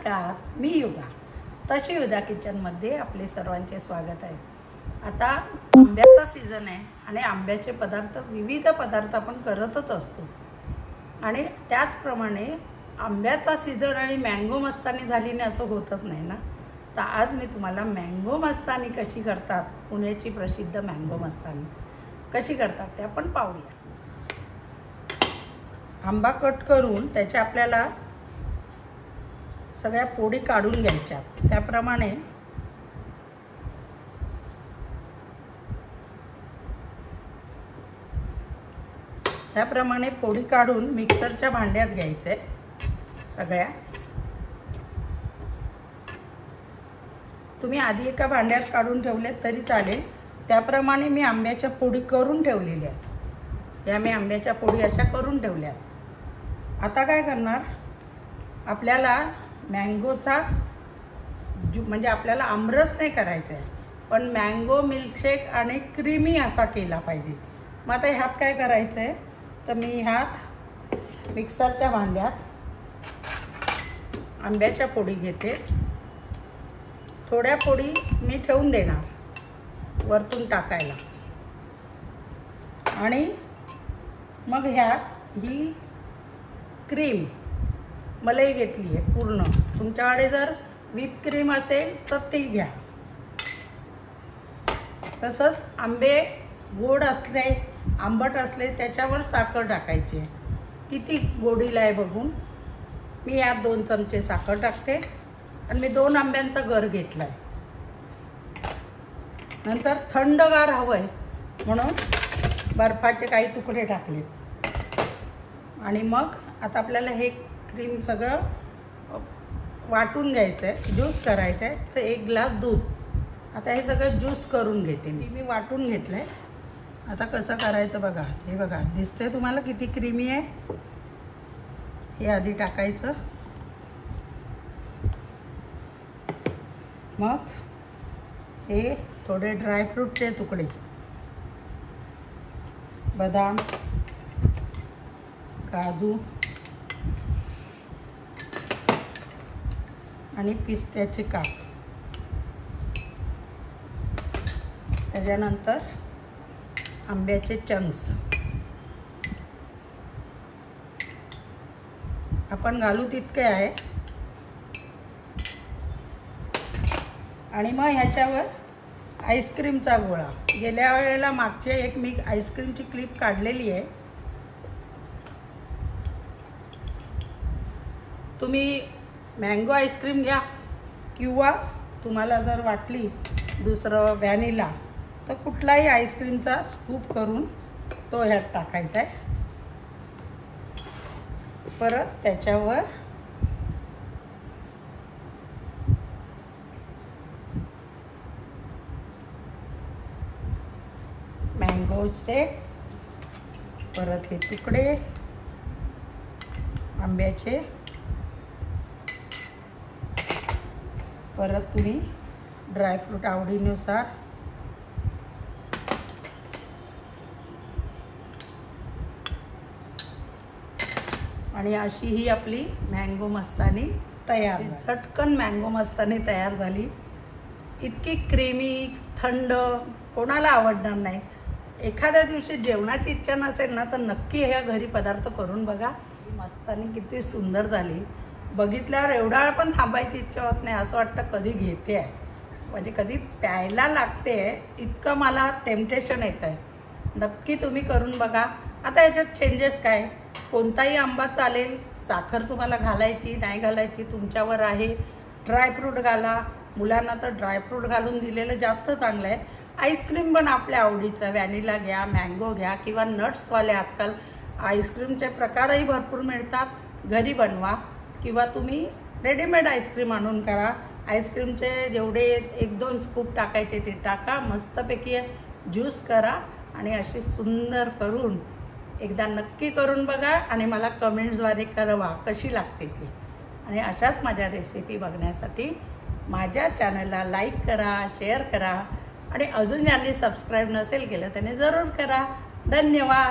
नमस्कार, मी युगा. तशी युगा किचनमध्ये आपले सर्वांचे स्वागत आहे. आता आंब्याचा सीझन आहे आणि आंब्याचे पदार्थ, विविध पदार्थ आपण करतच असतो. आणि त्याचप्रमाणे आंब्याचा सीझन आणि मँगो मस्तानी झाली नाही असं होतच नाही ना. तर आज मी तुम्हाला मँगो मस्तानी कशी करतात, पुण्याची प्रसिद्ध मँगो मस्तानी कशी करतात ते आपण पाहूया. आंबा कट करून त्याच्या आपल्याला सगळ्या फोडी काढून घ्यायच्या. त्याप्रमाणे फोडी काढून मिक्सरच्या भांड्यात घ्यायचे सगळ्या. तुम्ही आधी एका भांड्यात काढून ठेवलेत तरी चालेल. त्याप्रमाणे मी आंब्याच्या फोडी करून ठेवलेल्या आहेत. या मी आंब्याच्या फोडी अशा करून ठेवल्यात. आता काय करणार, आपल्याला मँगोचा म्हणजे आपल्याला आमरस नाही करायचा आहे, पण मँगो मिल्कशेक आणि क्रीमी असा केला पाहिजे. मग आता ह्यात काय करायचं आहे, तर मी ह्यात मिक्सरच्या भांड्यात आंब्याच्या फोडी घेते. थोड्या फोडी मी ठेवून देणार वरतून टाकायला. आणि मग ह्यात ही क्रीम मलाई घेतली आहे पूर्ण. तुमच्याकडे जर व्हिप क्रीम असेल तर ती घ्या. तसंच आंबे गोड असले, आंबट असले त्याच्यावर साखर टाकायची. किती गोडीला आहे बघून मी यात 2 चमचे साखर टाकते. आणि मी 2 आंब्यांचा गर घेतला आहे. नंतर थंडगार हवं आहे म्हणून बर्फाचे काही तुकडे टाकलेत. आणि मग आता आपल्याला हे क्रीम सगळं वाटून घ्यायचं आहे, ज्यूस करायचं आहे. तर 1 ग्लास दूध. आता हे सगळं ज्यूस करून घेते मी वाटून घेतलं आहे. आता कसं करायचं बघा. हे बघा, दिसतंय तुम्हाला किती क्रीमी आहे. हे आधी टाकायचं. मग हे थोडे ड्रायफ्रूटचे तुकडे, बदाम, काजू आणि पिस्त्याचे काप. त्याच्यानंतर आंब्याचे चंक्स आपण घालू तितके आहे. आणि मग ह्याच्यावर आईस्क्रीमचा गोळा. गेल्या वेळेला मागचे एक मी आईस्क्रीमची क्लिप काढलेली आहे. तुम्ही मँगो आईस्क्रीम घ्या किंवा तुम्हाला जर वाटली दुसरं व्हॅनिला तर कुठलाही आईस्क्रीमचा स्कूप करून तो ह्यात टाकायचा आहे. परत त्याच्यावर मँगोचे परत हे तुकडे आंब्याचे. परत तुम्ही ड्रायफ्रूट आवडीनुसार. आणि अशी ही आपली मँगो मस्तानी तयार. झटकन मँगो मस्तानी तयार झाली. इतकी क्रीमी, थंड, कोणाला आवडणार नाही. एखाद्या दिवशी जेवणाची इच्छा नसेल ना तर नक्की ह्या घरी पदार्थ करून बघा. मस्तानी किती सुंदर झाली. बघितल्यावर एवढा वेळ पण थांबायची इच्छा होत नाही. असं वाटतं कधी घेते आहे, म्हणजे कधी प्यायला लागते आहे, इतकं मला टेम्पटेशन येतं आहे. नक्की तुम्ही करून बघा. आता याच्यात चेंजेस काय, कोणताही आंबा चालेल. साखर तुम्हाला घालायची नाही घालायची तुमच्यावर आहे. ड्रायफ्रूट घाला. मुलांना तर ड्रायफ्रूट घालून दिलेलं जास्त चांगलं आहे. आईस्क्रीम पण आपल्या आवडीचं, व्हॅनिला घ्या, मँगो घ्या किंवा नट्सवाले आजकाल आईस्क्रीमचे प्रकारही भरपूर मिळतात. घरी बनवा किंवा तुम्ही रेडीमेड आईस्क्रीम आणून करा. आईस्क्रीमचे जेवढे 1-2 स्कूप टाकायचे ते टाका. मस्तपैकी ज्यूस करा आणि अशी सुंदर करून एकदा नक्की करून बघा आणि मला कमेंट्सद्वारे कळवा कशी लागते ती. आणि अशाच माझ्या रेसिपी बघण्यासाठी माझ्या चॅनलला लाईक करा, शेअर करा आणि अजून ज्यांनी सबस्क्राईब नसेल केलं त्याने जरूर करा. धन्यवाद.